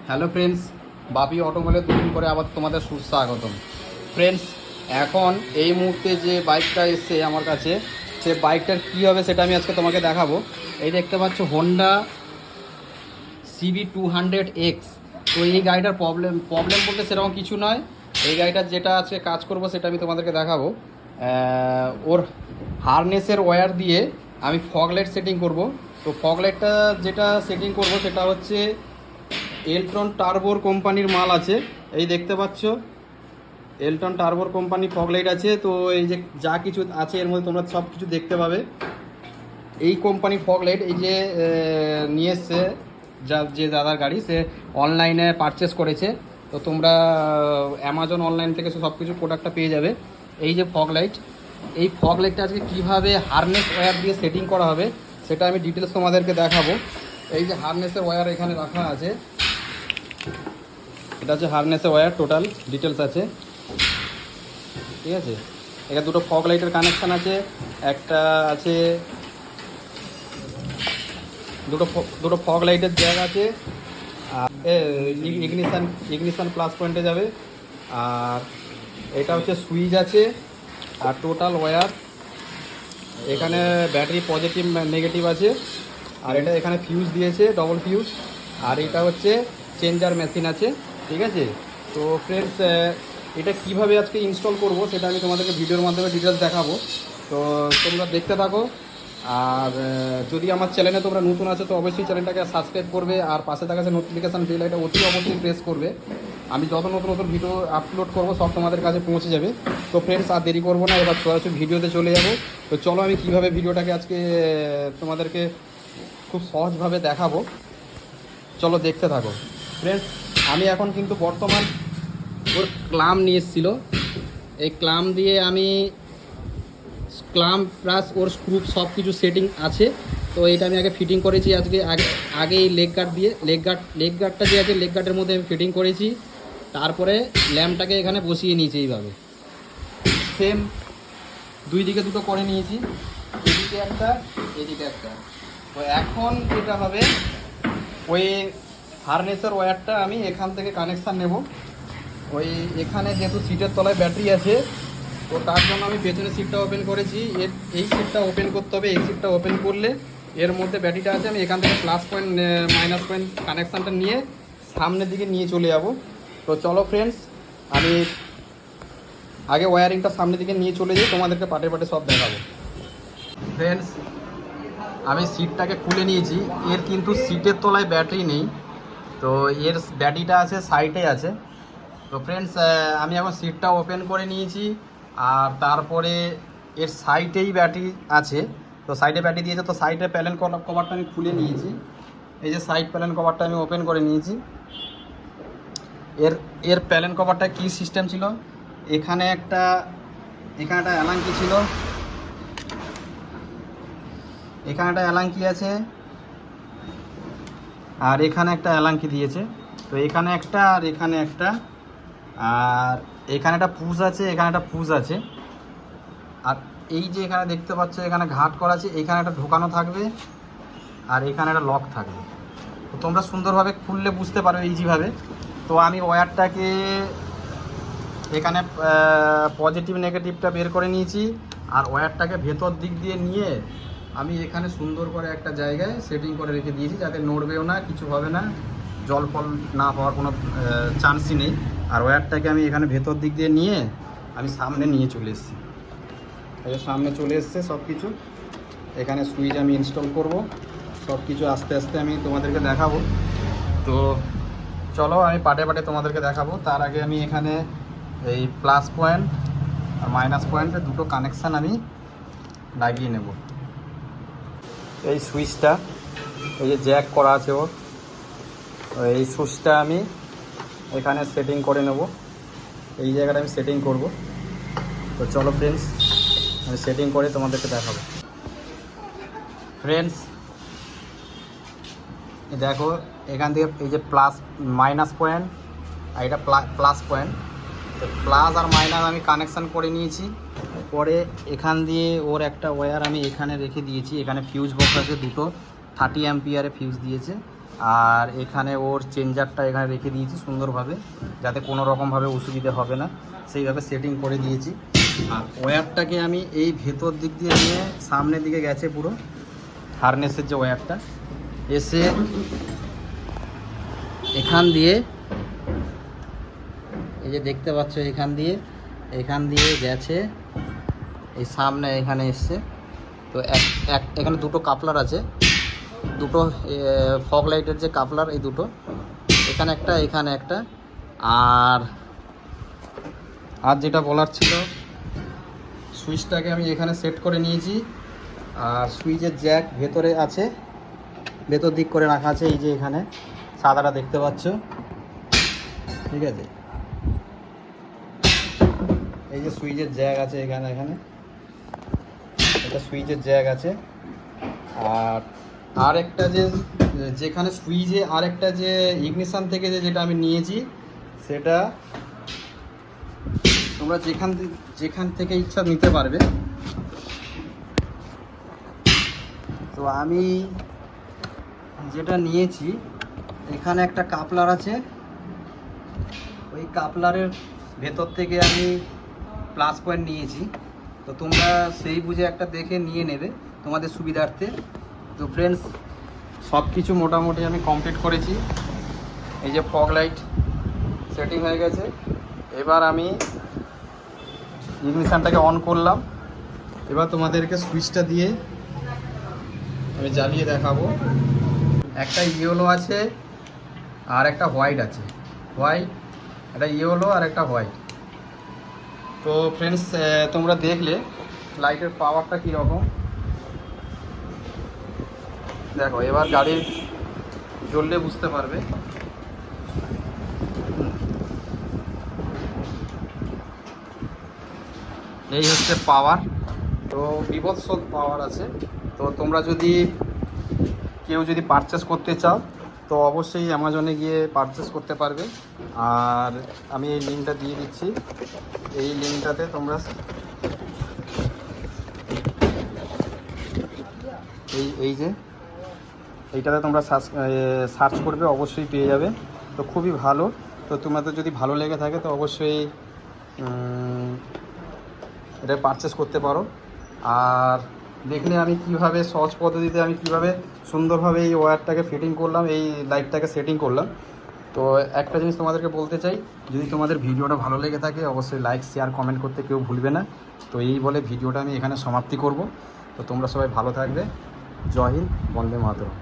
Hello friends, বাপি অটোমোবাইলের নতুন করে আবার তোমাদের সুস্বাগতম। ফ্রেন্ডস, এখন এই মুহূর্তে যে বাইকটা এসছে আমার কাছে, সে বাইকটার কী হবে সেটা আমি আজকে তোমাকে দেখাবো। এই দেখতে পাচ্ছ হোন্ডা CB200X। তো এই গাড়িটার প্রবলেম বলতে সেরকম কিছু নয়। এই গাড়িটার যেটা আছে কাজ করব সেটা আমি তোমাদেরকে দেখাবো। ওর হারনেসের ওয়্যার দিয়ে আমি ফগ লাইট সেটিং করব। তো ফগ লাইটটা যেটা সেটিং করব সেটা হচ্ছে এলট্রন টার্বোর কোম্পানির মাল আছে। এই দেখতে পাচ্ছ এলট্রন টার্বোর কোম্পানি ফগ লাইট আছে। তো এই যে যা কিছু আছে এর মধ্যে তোমরা সব কিছু দেখতে পাবে। এই কোম্পানি ফগ লাইট এই যে নিয়ে এসছে যে দাদার গাড়ি, সে অনলাইনে পারচেস করেছে। তো তোমরা অ্যামাজন অনলাইন থেকে সব কিছু প্রোডাক্টটা পেয়ে যাবে। এই যে ফগ লাইট, এই ফগ লাইটটা আজকে কীভাবে হারনেস ওয়্যার দিয়ে সেটিং করা হবে সেটা আমি ডিটেলস তোমাদেরকে দেখাবো। এই যে হারনেসের ওয়্যার এখানে রাখা আছে, এটা হচ্ছে হারনেসের ওয়্যার, টোটাল ডিটেলস আছে, ঠিক আছে। এখানে দুটো ফগ লাইটের কানেকশান আছে, একটা আছে দুটো ফগ লাইটের জ্যাক আছে, আর ইগনিশান প্লাস পয়েন্টে যাবে। আর এটা হচ্ছে সুইচ আছে, আর টোটাল ওয়্যার এখানে ব্যাটারি পজিটিভ নেগেটিভ আছে। আর এটা এখানে ফিউজ দিয়েছে, ডবল ফিউজ। আর এটা হচ্ছে চেঞ্জার মেশিন আছে, ঠিক আছে। তো ফ্রেন্ডস, এটা কিভাবে আজকে ইনস্টল করব সেটা আমি তোমাদেরকে ভিডিওর মাধ্যমে ডিটেলস দেখাবো। তো তোমরা দেখতে থাকো। আর যদি আমার চ্যানেলে তোমরা নতুন আছো তো অবশ্যই চ্যানেলটাকে সাবস্ক্রাইব করবে, আর পাশে থাকা যে নোটিফিকেশান বেল এটা অতি অবশ্যই প্রেস করবে। আমি যত নতুন নতুন ভিডিও আপলোড করব সব তোমাদের কাছে পৌঁছে যাবে। তো ফ্রেন্ডস, আর দেরি করবো না, এবার সরাসরি ভিডিওতে চলে যাবো। তো চলো আমি কীভাবে ভিডিওটাকে আজকে তোমাদেরকে খুব সহজভাবে দেখাবো, চলো দেখতে থাকো। ফ্রেন্ডস, আমি এখন কিন্তু বর্তমান ওর ক্লাম নিয়ে এসেছিলো, এই ক্লাম দিয়ে আমি ক্লাম প্লাস ওর স্ক্রু সব কিছু সেটিং আছে। তো এটা আমি আগে ফিটিং করেছি আগে এই লেগ গার্ডটা যে আছে লেগ গার্ডের মধ্যে আমি ফিটিং করেছি। তারপরে ল্যাম্পটাকে এখানে বসিয়ে নিয়েছি এইভাবে, সেম দুই দিকে দুটো করে নিয়েছি, এদিকে একটা এদিকে একটা। তো এখন যেটা হবে, ওই হারনেসের ওয়্যারটা আমি এখান থেকে কানেকশান নেব। ওই এখানে যেহেতু সিটের তলায় ব্যাটারি আছে, তো তার জন্য আমি পেছনের সিটটা ওপেন করেছি। এই সিটটা ওপেন করতে হবে। এই সিটটা ওপেন করলে এর মধ্যে ব্যাটারিটা আছে, আমি এখান থেকে প্লাস পয়েন্ট মাইনাস পয়েন্ট কানেকশানটা নিয়ে সামনের দিকে নিয়ে চলে যাব। তো চলো ফ্রেন্ডস, আমি আগে ওয়্যারিংটা সামনের দিকে নিয়ে চলে যাই, তোমাদেরকে পাটে পাটে সব দেখাবো। ফ্রেন্ডস, আমি সিটটাকে খুলে নিয়েছি। এর কিন্তু সিটের তলায় ব্যাটারি নেই, তো এর ব্যাটারিটা আছে সাইডে আছে। তো ফ্রেন্ডস, আমি এখন সিটটা ওপেন করে নিয়েছি, আর তারপরে এর সাইডেই ব্যাটারি আছে। তো সাইডে ব্যাটারি দিয়েছে, তো সাইডে প্যানেল কভারটা আমি খুলে নিয়েছি। এই যে সাইড প্যানেল কভারটা আমি ওপেন করে নিয়েছি। এর প্যানেল কভারটা কী সিস্টেম ছিল, এখানে একটা অ্যালাঙ্কি ছিল, এখানে একটা অ্যালাঙ্কি আছে, আর এখানে একটা অ্যালাঙ্কি দিয়েছে। তো এখানে একটা আর এখানে একটা, আর এখানে একটা পুশ আছে, এখানে একটা পুশ আছে। আর এই যে এখানে দেখতে পাচ্ছ এখানে ঘাট করা আছে, এখানে একটা ঢোকানো থাকবে, আর এখানে একটা লক থাকবে। তো তোমরা সুন্দরভাবে খুললে বুঝতে পারবে ইজিভাবে। তো আমি ওয়্যারটাকে এখানে পজিটিভ নেগেটিভটা বের করে নিয়েছি, আর ওয়্যারটাকে ভেতর দিক দিয়ে নিয়ে আমি এখানে সুন্দর করে একটা জায়গায় সেটিং করে রেখে দিয়েছি, যাতে নড়বেও না, কিছু হবে না, জল ফল না হওয়ার কোনো চান্সই নেই। আর ওয়্যারটাকে আমি এখানে ভেতর দিক দিয়ে নিয়ে আমি সামনে নিয়ে চলে এসেছি। এই সামনে চলে এসছে সব কিছু। এখানে সুইচ আমি ইনস্টল করব, সব কিছু আস্তে আস্তে আমি তোমাদেরকে দেখাবো। তো চলো আমি পাটে পাটে তোমাদেরকে দেখাবো। তার আগে আমি এখানে এই প্লাস পয়েন্ট আর মাইনাস পয়েন্টের দুটো কানেকশান আমি লাগিয়ে নেব। এই সুইচটা, এই যে জ্যাক করা আছে ওর, এই সুইচটা আমি এখানে সেটিং করে নেব। এই জায়গাটা আমি সেটিং করব। তো চলো ফ্রেন্ডস, আমি সেটিং করে তোমাদেরকে দেখাবো। ফ্রেন্ডস, দেখো এখান থেকে এই যে প্লাস মাইনাস পয়েন্ট আর এটা প্লাস পয়েন্ট, তো প্লাস আর মাইনাস আমি কানেকশান করে নিয়েছি। পরে এখান দিয়ে ওর একটা ওয়্যার আমি এখানে রেখে দিয়েছি। এখানে ফিউজ বক্স আছে দুটো, 30 অ্যাম্পিয়ারে ফিউজ দিয়েছে। আর এখানে ওর চেঞ্জারটা এখানে রেখে দিয়েছি সুন্দরভাবে, যাতে কোনো রকমভাবে অসুবিধে হবে না, সেইভাবে সেটিং করে দিয়েছি। আর ওয়্যারটাকে আমি এই ভেতর দিক দিয়ে নিয়ে সামনের দিকে গেছে পুরো হারনেসের যে ওয়্যারটা, এসে এখান দিয়ে এই যে দেখতে পাচ্ছ এখান দিয়ে গেছে এই সামনে এখানে এসছে। তো এখানে দুটো কাপলার আছে, দুটো ফগ লাইটের যে কাপলার, এই দুটো, এখানে একটা। আর যেটা বলার ছিল, সুইচটাকে আমি এখানে সেট করে নিয়েছি। আর সুইচের জ্যাক ভেতরে আছে, ভেতর দিক করে রাখা আছে, এই যে এখানে সাদাটা দেখতে পাচ্ছ, ঠিক আছে। এই যে সুইচের জ্যাক আছে এখানে এটা সুইচের জ্যাক আছে। আর একটা যেখানে সুইচে আরেকটা যে ইগনিশন থেকে যেটা আমি নিয়েছি, সেটা তোমরা যেখান থেকে ইচ্ছা নিতে পারবে। তো আমি যেটা নিয়েছি, এখানে একটা কাপলার আছে, ওই কাপলারের ভেতর থেকে আমি প্লাস পয়েন্ট নিয়েছি। তো তোমরা সেই বুঝে একটা দেখে নিয়ে নেবে তোমাদের সুবিধার্থে। তো ফ্রেন্ডস, সব কিছু মোটামুটি আমি কমপ্লিট করেছি। এই যে ফগ লাইট সেটিং হয়ে গেছে। এবার আমি ইগনিশনটাকে অন করলাম। এবার তোমাদেরকে সুইচটা দিয়ে আমি জ্বালিয়ে দেখাবো। একটা ইয়েলো আছে আর একটা হোয়াইট আছে, একটা ইয়েলো আর একটা হোয়াইট। তো ফ্রেন্ডস, তোমরা দেখলে লাইটের পাওয়ারটা কীরকম, দেখো এবার গাড়ি জ্বললে বুঝতে পারবে। এই হচ্ছে পাওয়ার, তো বিভৎস পাওয়ার আছে। তো তোমরা কেউ যদি পারচেস করতে চাও, তো অবশ্যই অ্যামাজনে গিয়ে পারচেস করতে পারবে। আর আমি এই লিঙ্কটা দিয়ে দিচ্ছি, এই লিঙ্কটাতে তোমরা এইটাতে তোমরা সার্চ করবে, অবশ্যই পেয়ে যাবে। তো খুবই ভালো। তো তোমাদের যদি ভালো লেগে থাকে তো অবশ্যই এটা পারচেস করতে পারো। আর দেখলে আমি কিভাবে সহজ পদ্ধতিতে আমি কিভাবে সুন্দরভাবে এই ওয়্যারটাকে ফিটিং করলাম, এই লাইটটাকে সেটিং করলাম। তো একটা জিনিস তোমাদেরকে বলতে চাই, যদি তোমাদের ভিডিওটা ভালো লেগে থাকে অবশ্যই লাইক, শেয়ার, কমেন্ট করতে কেউ ভুলবে না। তো এই বলে ভিডিওটা আমি এখানে সমাপ্তি করব। তো তোমরা সবাই ভালো থাকবে। জয় হিন্দ, বন্দে মাতরম।